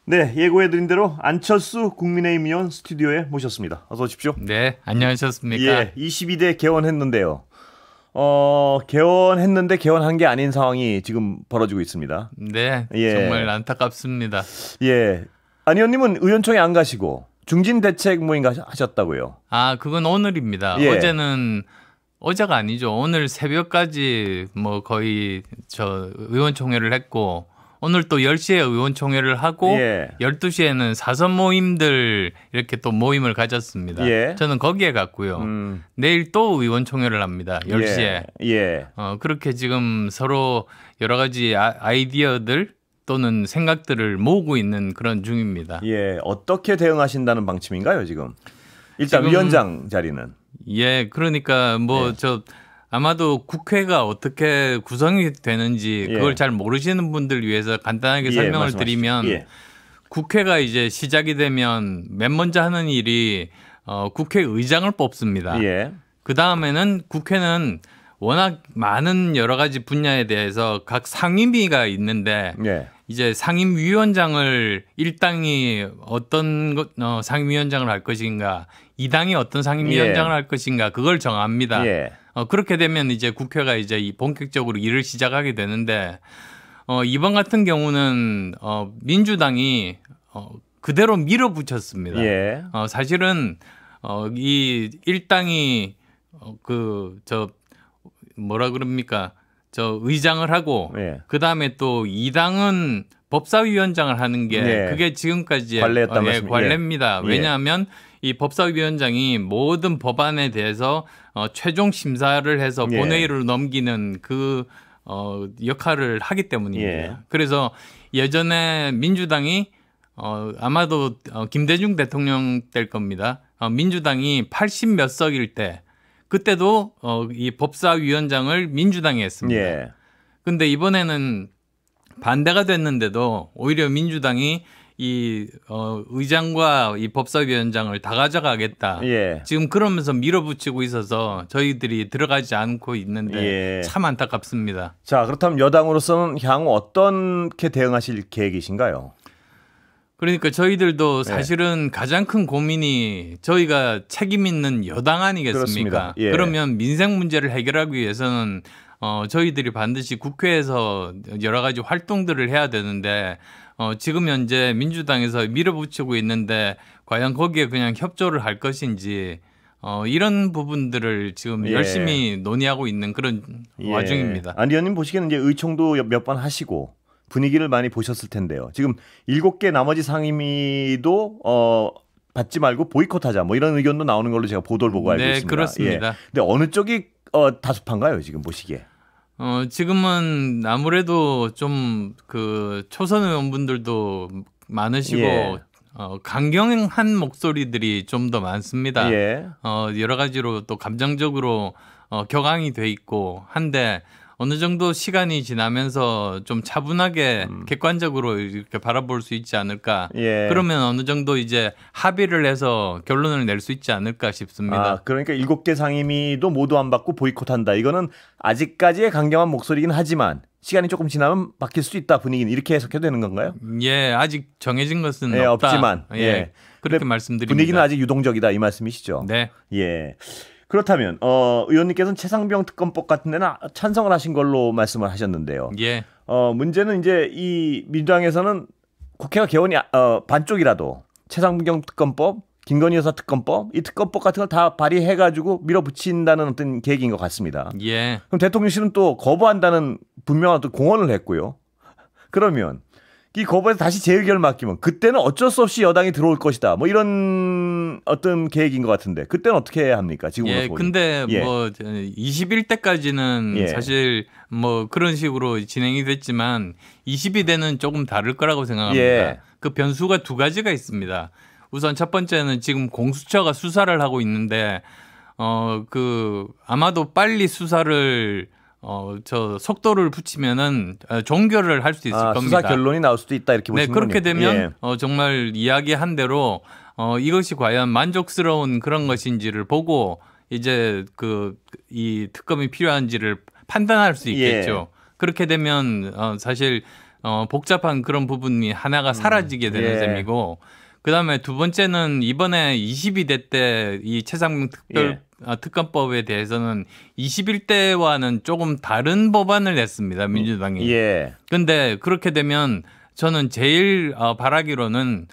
네, 예고해드린 대로 안철수 국민의힘 의원 스튜디오에 모셨습니다. 어서 오십시오. 네, 안녕하셨습니까? 예, 22대 개원했는데요. 개원했는데 개원한 게 아닌 상황이 지금 벌어지고 있습니다. 네, 예. 정말 안타깝습니다. 예, 안 의원님은 의원총회 안 가시고 중진 대책 모임 하셨다고요? 아, 그건 오늘입니다. 예. 어제가 아니죠. 오늘 새벽까지 뭐 거의 의원총회를 했고, 오늘 또 10시에 의원총회를 하고, 예. 12시에는 사선 모임들 이렇게 또 모임을 가졌습니다. 예. 저는 거기에 갔고요. 내일 또 의원총회를 합니다. 10시에. 예. 그렇게 지금 서로 여러 가지 아이디어들 또는 생각들을 모으고 있는 그런 중입니다. 예, 어떻게 대응하신다는 방침인가요, 지금? 일단 지금, 위원장 자리는. 예, 그러니까 아마도 국회가 어떻게 구성이 되는지 그걸 잘 모르시는 분들 위해서 간단하게 설명을 드리면 국회가 이제 시작이 되면 맨 먼저 하는 일이 국회의장을 뽑습니다. 그 다음에는 국회는 워낙 많은 여러 가지 분야에 대해서 각 상임위가 있는데 이제 상임위원장을 1당이 어떤 상임위원장을 할 것인가, 2당이 어떤 상임위원장을 할 것인가 그걸 정합니다. 그렇게 되면 이제 국회가 이제 본격적으로 일을 시작하게 되는데 이번 같은 경우는 민주당이 그대로 밀어붙였습니다. 사실은 이 1당이 뭐라 그럽니까? 의장을 하고 그다음에 또 2당은 법사위원장을 하는 게 그게 지금까지의 관례였단 말씀이죠. 관례입니다. 왜냐하면 이 법사위원장이 모든 법안에 대해서 최종 심사를 해서 본회의로 넘기는 그 역할을 하기 때문입니다. 그래서 예전에 민주당이 아마도 김대중 대통령 될 겁니다. 민주당이 80 몇 석일 때 그때도 이 법사위원장을 민주당이 했습니다. 근데 이번에는 반대가 됐는데도 오히려 민주당이 이 의장과 이 법사위원장을 다 가져가겠다. 지금 그러면서 밀어붙이고 있어서 저희들이 들어가지 않고 있는데 참 안타깝습니다. 자, 그렇다면 여당으로서는 향후 어떻게 대응하실 계획이신가요? 그러니까 저희들도 사실은 가장 큰 고민이 저희가 책임 있는 여당 아니겠습니까? 그러면 민생 문제를 해결하기 위해서는 저희들이 반드시 국회에서 여러 가지 활동들을 해야 되는데 지금 현재 민주당에서 밀어붙이고 있는데 과연 거기에 그냥 협조를 할 것인지 이런 부분들을 지금 열심히 논의하고 있는 그런 와중입니다. 안 의원님 보시기에는 이제 의총도 몇 번 하시고 분위기를 많이 보셨을 텐데요. 지금 7개 나머지 상임위도 받지 말고 보이콧하자 뭐 이런 의견도 나오는 걸로 제가 보도를 보고 알고 있습니다. 네, 그렇습니다. 근데 어느 쪽이 다수판가요, 지금 보시기에? 지금은 아무래도 좀 초선 의원분들도 많으시고 강경한 목소리들이 좀 더 많습니다. 여러 가지로 또 감정적으로 격앙이 돼 있고 한데 어느 정도 시간이 지나면서 좀 차분하게 객관적으로 이렇게 바라볼 수 있지 않을까. 그러면 어느 정도 이제 합의를 해서 결론을 낼 수 있지 않을까 싶습니다. 그러니까 7개 상임위도 모두 안 받고 보이콧한다. 이거는 아직까지의 강경한 목소리긴 하지만 시간이 조금 지나면 바뀔 수 있다. 분위기는 이렇게 해석해도 되는 건가요? 아직 정해진 것은 없다. 없지만 그렇게 말씀드립니다. 분위기는 아직 유동적이다 이 말씀이시죠? 네. 그렇다면 의원님께서는 최상병 특검법 같은 데는 찬성을 하신 걸로 말씀을 하셨는데요. 문제는 이제 이 민주당에서는 국회가 개원이 반쪽이라도 최상병 특검법, 김건희 여사 특검법, 이 특검법 같은 걸 다 발의해가지고 밀어붙인다는 어떤 계획인 것 같습니다. 그럼 대통령실은 또 거부한다는 분명한 또 공언을 했고요. 그러면 이 거부해서 다시 재의결을 맡기면 그때는 어쩔 수 없이 여당이 들어올 것이다. 뭐 이런 어떤 계획인 것 같은데 그때는 어떻게 해야 합니까? 지금으로서 보니. 근데 21대까지는 사실 뭐 그런 식으로 진행이 됐지만 22대는 조금 다를 거라고 생각합니다. 그 변수가 두 가지가 있습니다. 우선 첫 번째는 지금 공수처가 수사를 하고 있는데 아마도 빨리 수사를 속도를 붙이면은 종결을 할 수 있을 겁니다. 수사 결론이 나올 수도 있다 이렇게 보시는군요. 그렇게 되면 정말 이야기한 대로 이것이 과연 만족스러운 그런 것인지를 보고 이제 이 특검이 필요한지를 판단할 수 있겠죠. 그렇게 되면 사실 복잡한 그런 부분이 하나가 사라지게 되는 예. 셈이고 그다음에 두 번째는 이번에 22대 때 이 최상병 특검법에 대해서는 21대와는 조금 다른 법안을 냈습니다. 민주당이. 그런데 그렇게 되면 저는 제일 바라기로는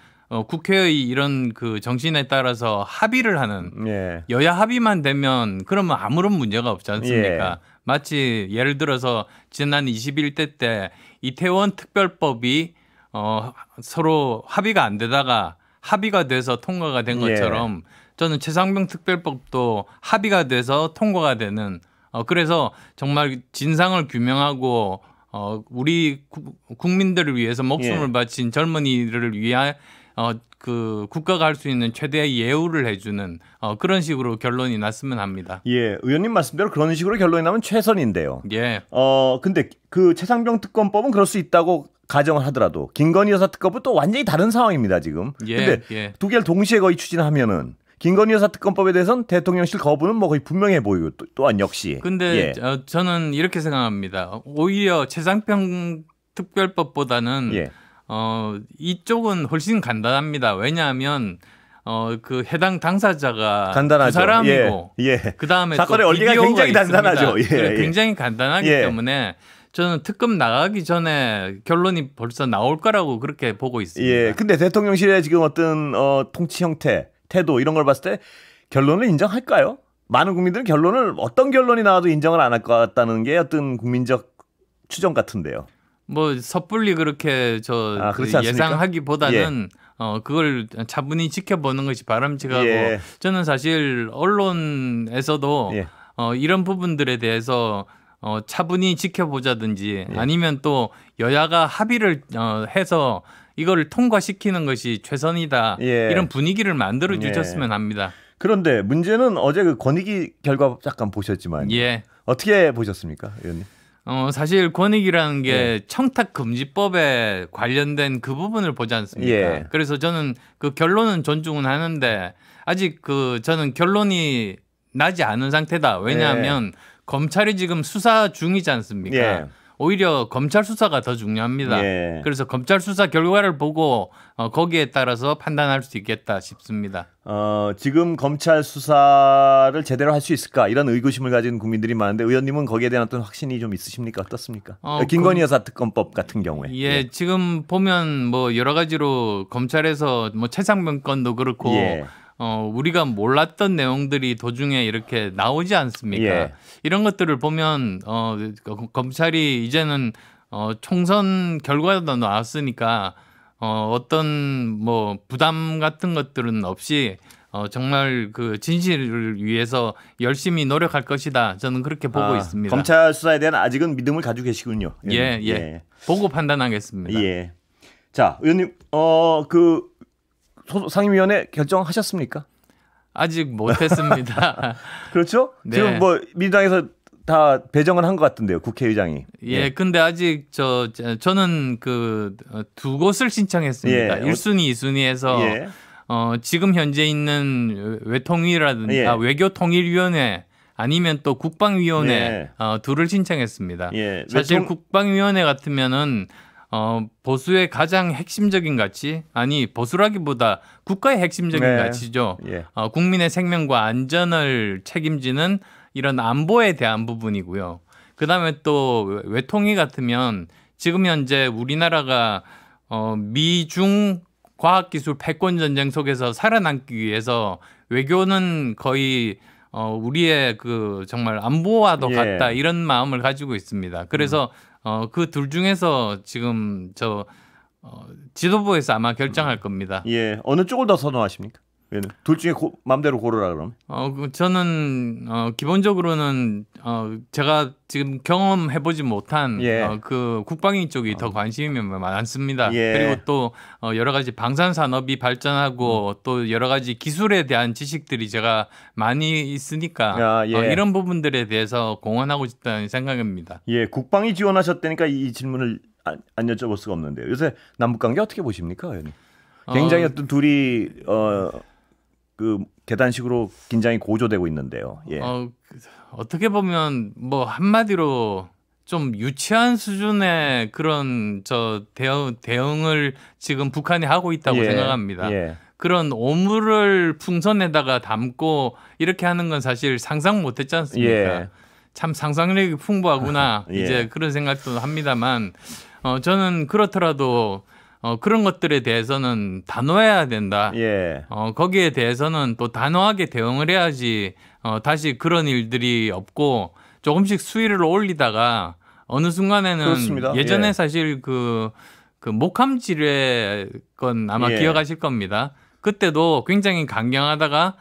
국회의 이런 그 정신에 따라서 합의를 하는 여야 합의만 되면 그러면 아무런 문제가 없지 않습니까? 마치 예를 들어서 지난 21대 때 이태원 특별법이 서로 합의가 안 되다가 합의가 돼서 통과가 된 것처럼 저는 최상병 특별법도 합의가 돼서 통과가 되는 그래서 정말 진상을 규명하고 우리 국민들을 위해서 목숨을 바친 젊은이들을 위한 그 국가가 할 수 있는 최대의 예우를 해주는 그런 식으로 결론이 났으면 합니다. 의원님 말씀대로 그런 식으로 결론이 나면 최선인데요. 근데 그 최상병 특검법은 그럴 수 있다고 가정을 하더라도 김건희 여사 특검은 또 완전히 다른 상황입니다 지금. 근데 두 개를 동시에 거의 추진하면은 김건희 여사 특검법에 대해서는 대통령실 거부는 뭐 거의 분명해 보이고 또한 역시. 근데 저는 이렇게 생각합니다. 오히려 최상병 특별법보다는 이쪽은 훨씬 간단합니다. 왜냐하면 그 해당 당사자가 두 사람이고 그다음에 사건의 원리가 굉장히 단단하죠. 굉장히 간단하기 때문에 저는 특검 나가기 전에 결론이 벌써 나올 거라고 그렇게 보고 있습니다. 근데 대통령실의 지금 어떤 통치 형태, 태도 이런 걸 봤을 때 결론을 인정할까요? 많은 국민들은 결론을 어떤 결론이 나와도 인정을 안 할 것 같다는 게 어떤 국민적 추정 같은데요. 뭐 섣불리 그렇게 예상하기보다는 그걸 차분히 지켜보는 것이 바람직하고 저는 사실 언론에서도 이런 부분들에 대해서 차분히 지켜보자든지 아니면 또 여야가 합의를 해서 이걸 통과시키는 것이 최선이다. 이런 분위기를 만들어 주셨으면 합니다. 그런데 문제는 어제 그 권익위 결과 잠깐 보셨지만 어떻게 보셨습니까, 의원님? 사실 권익이라는 게 청탁금지법에 관련된 그 부분을 보지 않습니까? 그래서 저는 그 결론은 존중은 하는데 아직 저는 결론이 나지 않은 상태다. 왜냐하면 검찰이 지금 수사 중이지 않습니까? 오히려 검찰 수사가 더 중요합니다. 그래서 검찰 수사 결과를 보고 거기에 따라서 판단할 수 있겠다 싶습니다. 지금 검찰 수사를 제대로 할 수 있을까 이런 의구심을 가진 국민들이 많은데 의원님은 거기에 대한 어떤 확신이 좀 있으십니까? 어떻습니까? 김건희 여사 특검법 같은 경우에. 지금 보면 뭐 여러 가지로 검찰에서 뭐 최상병 건도 그렇고 우리가 몰랐던 내용들이 도중에 이렇게 나오지 않습니까? 이런 것들을 보면 검찰이 이제는 총선 결과도 나왔으니까 어떤 뭐 부담 같은 것들은 없이 정말 그 진실을 위해서 열심히 노력할 것이다. 저는 그렇게 보고 있습니다. 검찰 수사에 대한 아직은 믿음을 가지고 계시군요. 보고 판단하겠습니다. 자, 의원님 그 상임위원회 결정하셨습니까? 아직 못했습니다. 그렇죠? 지금 뭐 민주당에서 다 배정을 한 것 같은데요, 국회의장이. 근데 아직 저는 그 두 곳을 신청했습니다. 1순위, 2순위에서 지금 현재 있는 외통위라든지 외교통일위원회 아니면 또 국방위원회 둘을 신청했습니다. 사실 국방위원회 같으면은 보수의 가장 핵심적인 가치, 보수라기보다 국가의 핵심적인 가치죠. 국민의 생명과 안전을 책임지는 이런 안보에 대한 부분이고요. 그다음에 또 외통위 같으면 지금 현재 우리나라가 미중 과학기술 패권 전쟁 속에서 살아남기 위해서 외교는 거의 우리의 그 정말 안보와도 같다 이런 마음을 가지고 있습니다. 그래서 그 둘 중에서 지금 지도부에서 아마 결정할 겁니다. 어느 쪽을 더 선호하십니까? 둘 중에 마음대로 고르라 그러면? 저는 기본적으로는 제가 지금 경험해보지 못한 그 국방위 쪽이 더 관심이 많습니다. 그리고 또 여러 가지 방산 산업이 발전하고 또 여러 가지 기술에 대한 지식들이 제가 많이 있으니까 이런 부분들에 대해서 공헌하고 싶다는 생각입니다. 국방위 지원하셨다니까 이 질문을 안 여쭤볼 수가 없는데요. 요새 남북 관계 어떻게 보십니까, 의원님? 굉장히 어떤 둘이 그 계단식으로 긴장이 고조되고 있는데요. 어떻게 보면 뭐 한마디로 좀 유치한 수준의 그런 대응을 지금 북한이 하고 있다고 생각합니다. 그런 오물을 풍선에다가 담고 이렇게 하는 건 사실 상상 못했지 않습니까? 참 상상력이 풍부하구나 이제 그런 생각도 합니다만 저는 그렇더라도 그런 것들에 대해서는 단호해야 된다. 거기에 대해서는 또 단호하게 대응을 해야지 다시 그런 일들이 없고 조금씩 수위를 올리다가 어느 순간에는 그렇습니다. 예전에 사실 그 목함 지뢰 건 아마 기억하실 겁니다. 그때도 굉장히 강경하다가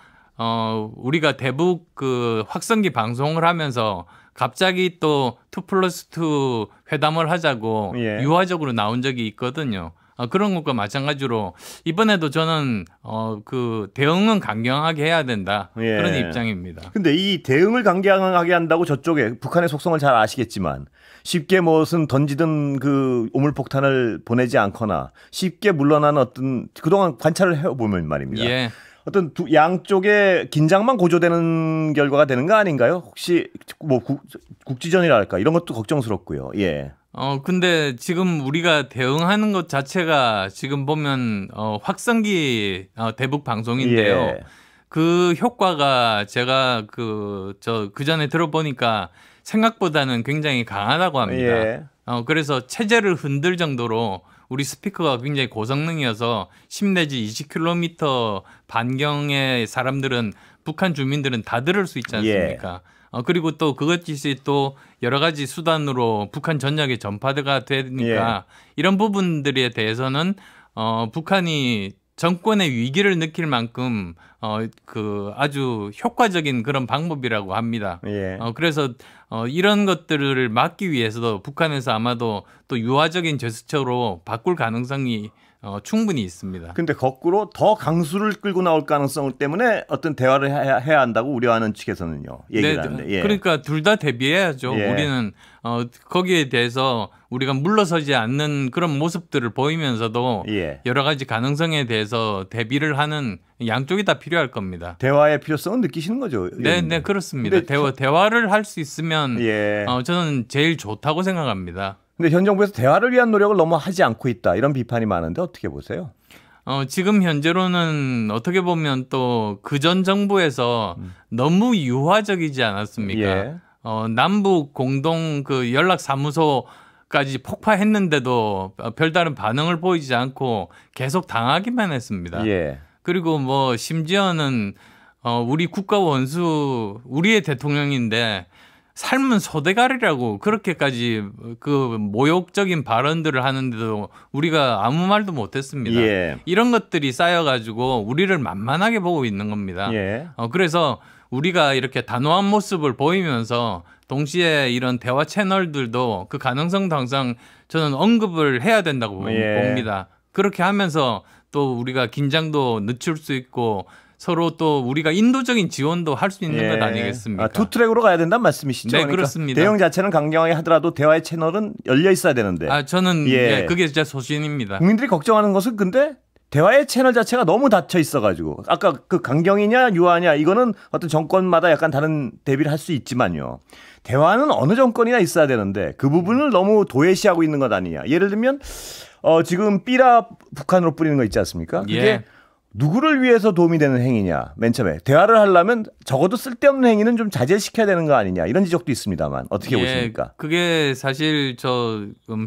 우리가 대북 그 확성기 방송을 하면서 갑자기 또 2+2 회담을 하자고 유화적으로 나온 적이 있거든요. 그런 것과 마찬가지로 이번에도 저는 그 대응은 강경하게 해야 된다 그런 입장입니다. 근데 이 대응을 강경하게 한다고 저쪽에 북한의 속성을 잘 아시겠지만 쉽게 무슨 던지든 그 오물폭탄을 보내지 않거나 쉽게 물러나는 어떤 그동안 관찰을 해보면 말입니다. 어떤 양쪽의 긴장만 고조되는 결과가 되는 거 아닌가요? 혹시 뭐 국지전이랄까 이런 것도 걱정스럽고요. 근데 지금 우리가 대응하는 것 자체가 지금 보면 확성기 대북 방송인데요. 그 효과가 제가 그 전에 들어보니까 생각보다는 굉장히 강하다고 합니다. 그래서 체제를 흔들 정도로 우리 스피커가 굉장히 고성능이어서 10 내지 20km 반경의 사람들은 북한 주민들은 다 들을 수 있지 않습니까? 그리고 또 그것이 또 여러 가지 수단으로 북한 전역에 전파가 되니까 이런 부분들에 대해서는 북한이 정권의 위기를 느낄 만큼 그 아주 효과적인 그런 방법이라고 합니다. 그래서 이런 것들을 막기 위해서도 북한에서 아마도 또 유화적인 제스처로 바꿀 가능성이 충분히 있습니다. 근데 거꾸로 더 강수를 끌고 나올 가능성 때문에 어떤 대화를 해야 한다고 우려하는 측에서는요. 얘기를 하는데. 그러니까 둘 다 대비해야죠. 우리는 거기에 대해서 우리가 물러서지 않는 그런 모습들을 보이면서도 여러 가지 가능성에 대해서 대비를 하는 양쪽이 다 필요할 겁니다. 대화의 필요성은 느끼시는 거죠? 네, 그렇습니다. 대화를 할 수 있으면 저는 제일 좋다고 생각합니다. 근데 현 정부에서 대화를 위한 노력을 너무 하지 않고 있다 이런 비판이 많은데 어떻게 보세요? 지금 현재로는 어떻게 보면 또 그전 정부에서 너무 유화적이지 않았습니까? 남북 공동 그 연락사무소까지 폭파했는데도 별다른 반응을 보이지 않고 계속 당하기만 했습니다. 그리고 뭐 심지어는 우리 국가 원수 우리의 대통령인데 삶은 소대가리라고 그렇게까지 그 모욕적인 발언들을 하는데도 우리가 아무 말도 못했습니다. 이런 것들이 쌓여가지고 우리를 만만하게 보고 있는 겁니다. 그래서 우리가 이렇게 단호한 모습을 보이면서 동시에 이런 대화 채널들도 그 가능성도 항상 저는 언급을 해야 된다고 봅니다. 그렇게 하면서 또 우리가 긴장도 늦출 수 있고 서로 또 우리가 인도적인 지원도 할 수 있는 것 아니겠습니까? 투 트랙으로 가야 된다는 말씀이시죠? 네, 그러니까 그렇습니다. 대응 자체는 강경하게 하더라도 대화의 채널은 열려 있어야 되는데. 저는 그게 제 소신입니다. 국민들이 걱정하는 것은 근데 대화의 채널 자체가 너무 닫혀 있어가지고 아까 그 강경이냐 유화냐 이거는 어떤 정권마다 약간 다른 대비를 할 수 있지만요. 대화는 어느 정권이나 있어야 되는데 그 부분을 너무 도외시하고 있는 것 아니냐. 예를 들면 지금 삐라 북한으로 뿌리는 거 있지 않습니까? 그게 누구를 위해서 도움이 되는 행위냐. 맨 처음에 대화를 하려면 적어도 쓸데없는 행위는 좀 자제시켜야 되는 거 아니냐. 이런 지적도 있습니다만 어떻게 보십니까? 그게 사실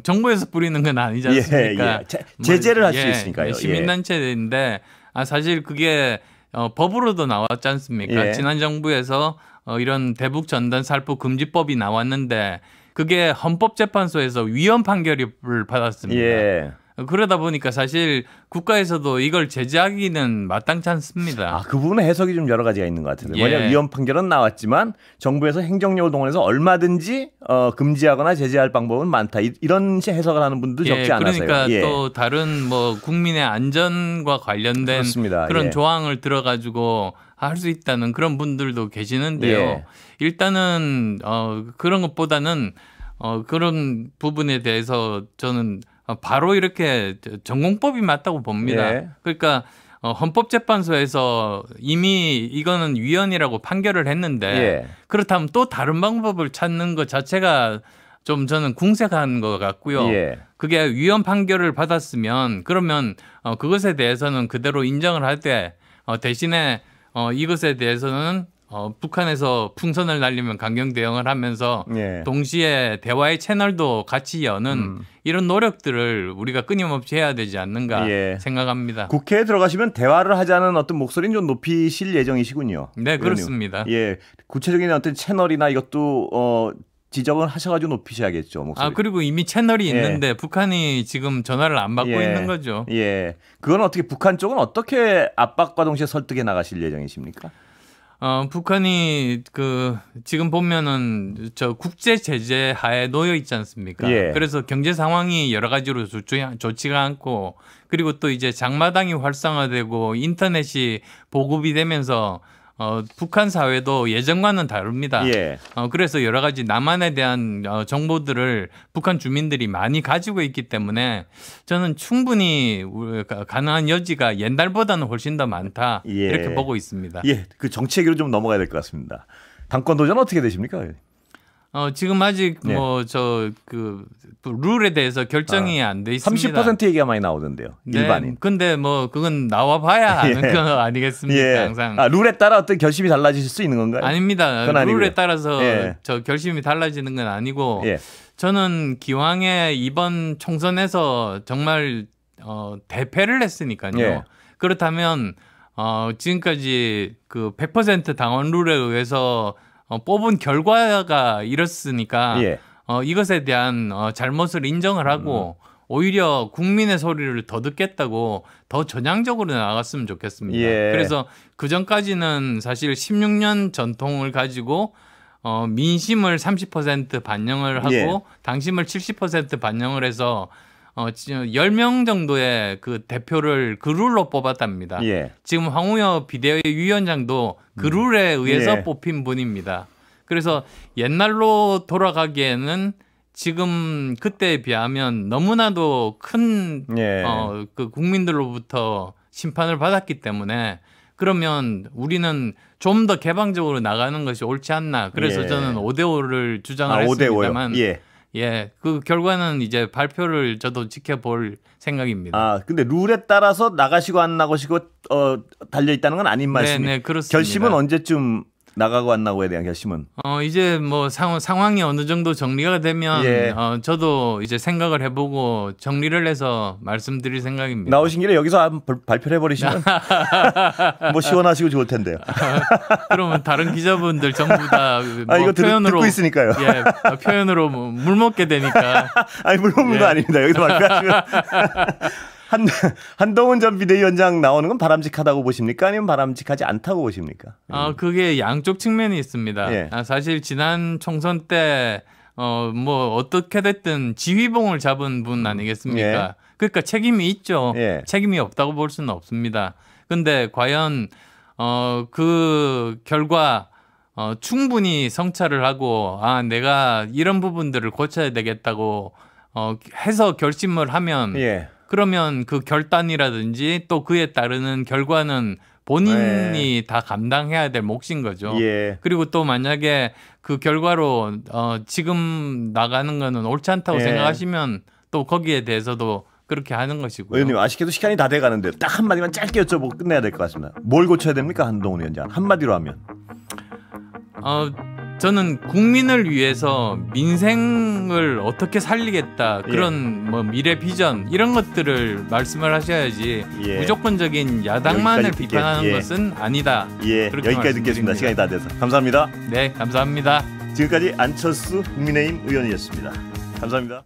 정부에서 뿌리는 건 아니지 않습니까? 제재를 할 수 있으니까요. 시민단체인데 사실 그게 법으로도 나왔지 않습니까? 지난 정부에서 이런 대북 전단 살포 금지법이 나왔는데 그게 헌법재판소에서 위헌 판결을 받았습니다. 그러다 보니까 사실 국가에서도 이걸 제재하기는 마땅치 않습니다. 그 부분은 해석이 좀 여러 가지가 있는 것 같은데. 뭐냐면 위헌 판결은 나왔지만 정부에서 행정력을 동원해서 얼마든지 금지하거나 제재할 방법은 많다. 이런 해석을 하는 분도 적지 않아서요. 그러니까 또 다른 뭐 국민의 안전과 관련된 그렇습니다. 그런 조항을 들어가지고 할 수 있다는 그런 분들도 계시는데요. 일단은 그런 것보다는 그런 부분에 대해서 저는 바로 이렇게 전공법이 맞다고 봅니다. 그러니까 헌법재판소에서 이미 이거는 위헌이라고 판결을 했는데 그렇다면 또 다른 방법을 찾는 것 자체가 좀 저는 궁색한 것 같고요. 예. 그게 위헌 판결을 받았으면 그러면 그것에 대해서는 그대로 인정을 할 때 대신에 이것에 대해서는 북한에서 풍선을 날리면 강경 대응을 하면서 예. 동시에 대화의 채널도 같이 여는 이런 노력들을 우리가 끊임없이 해야 되지 않는가 예. 생각합니다. 국회에 들어가시면 대화를 하자는 어떤 목소리는 좀 높이실 예정이시군요. 네, 그렇습니다. 예, 구체적인 어떤 채널이나 이것도 지적을 하셔가지고 높이셔야겠죠. 목소리. 그리고 이미 채널이 있는데 예. 북한이 지금 전화를 안 받고 예. 있는 거죠. 예, 그건 어떻게 북한 쪽은 어떻게 압박과 동시에 설득해 나가실 예정이십니까? 북한이 지금 보면은 저 국제 제재 하에 놓여 있지 않습니까? 예. 그래서 경제 상황이 여러 가지로 좋지가 않고 그리고 또 이제 장마당이 활성화되고 인터넷이 보급이 되면서 북한 사회도 예전과는 다릅니다. 예. 그래서 여러 가지 남한에 대한 정보들을 북한 주민들이 많이 가지고 있기 때문에 저는 충분히 가능한 여지가 옛날보다는 훨씬 더 많다. 예. 이렇게 보고 있습니다. 예, 그 정치 얘기로 좀 넘어가야 될 것 같습니다. 당권 도전 어떻게 되십니까? 지금 아직 네. 룰에 대해서 결정이 안 돼 있습니다. 30% 얘기가 많이 나오던데요. 네, 일반인. 근데 그건 나와 봐야 아는 거 아니겠습니까? 예. 항상. 룰에 따라 어떤 결심이 달라질 수 있는 건가요? 아닙니다. 룰에 따라서 예. 저 결심이 달라지는 건 아니고 예. 저는 기왕에 이번 총선에서 정말 대패를 했으니까요. 예. 그렇다면 지금까지 그 100% 당원 룰에 의해서 뽑은 결과가 이렇으니까 예. 이것에 대한 잘못을 인정을 하고 오히려 국민의 소리를 더 듣겠다고 더 전향적으로 나갔으면 좋겠습니다. 예. 그래서 그전까지는 사실 16년 전통을 가지고 민심을 30% 반영을 하고 예. 당심을 70% 반영을 해서 10명 정도의 그 대표를 그 룰로 뽑았답니다. 예. 지금 황우여 비대위 위원장도 그 룰에 의해서 예. 뽑힌 분입니다. 그래서 옛날로 돌아가기에는 지금 그때에 비하면 너무나도 큰 예. 그 국민들로부터 심판을 받았기 때문에 그러면 우리는 좀 더 개방적으로 나가는 것이 옳지 않나. 그래서 예. 저는 5대5를 주장을 했습니다만 예, 그 결과는 이제 발표를 저도 지켜볼 생각입니다. 근데 룰에 따라서 나가시고 안 나가시고 달려 있다는 건 아닌 말씀이에요. 네, 그렇습니다. 결심은 언제쯤 나가고 안 나고에 대한 결심은? 이제 뭐 상황이 어느 정도 정리가 되면 예. 저도 이제 생각을 해보고 정리를 해서 말씀드릴 생각입니다. 나오신 길에 여기서 한번 발표를 해버리시면 뭐 시원하시고 좋을 텐데요. 그러면 다른 기자분들 전부 다 뭐 이거 표현으로 듣고 있으니까요. 예, 표현으로 물 먹게 되니까. 아니 물 먹는 거 아닙니다. 여기서 발표하시면. 한동훈 전 비대위원장 나오는 건 바람직하다고 보십니까? 아니면 바람직하지 않다고 보십니까? 그게 양쪽 측면이 있습니다. 예. 사실 지난 총선 때 뭐 어떻게 됐든 지휘봉을 잡은 분 아니겠습니까? 예. 그러니까 책임이 있죠. 예. 책임이 없다고 볼 수는 없습니다. 근데 과연 그 결과 충분히 성찰을 하고 내가 이런 부분들을 고쳐야 되겠다고 해서 결심을 하면 예. 그러면 그 결단이라든지 또 그에 따르는 결과는 본인이 네. 다 감당해야 될 몫인 거죠. 예. 그리고 또 만약에 그 결과로 지금 나가는 거는 옳지 않다고 예. 생각하시면 또 거기에 대해서도 그렇게 하는 것이고요. 의원님 아쉽게도 시간이 다 돼가는데 딱 한마디만 짧게 여쭤보고 끝내야 될 것 같습니다. 뭘 고쳐야 됩니까? 한동훈 위원장. 한마디로 하면. 저는 국민을 위해서 민생을 어떻게 살리겠다 그런 예. 뭐 미래 비전 이런 것들을 말씀을 하셔야지 예. 무조건적인 야당만을 비판하는 예. 것은 아니다. 예, 여기까지 듣겠습니다. 시간이 다 돼서 감사합니다. 네, 감사합니다. 지금까지 안철수 국민의힘 의원이었습니다. 감사합니다.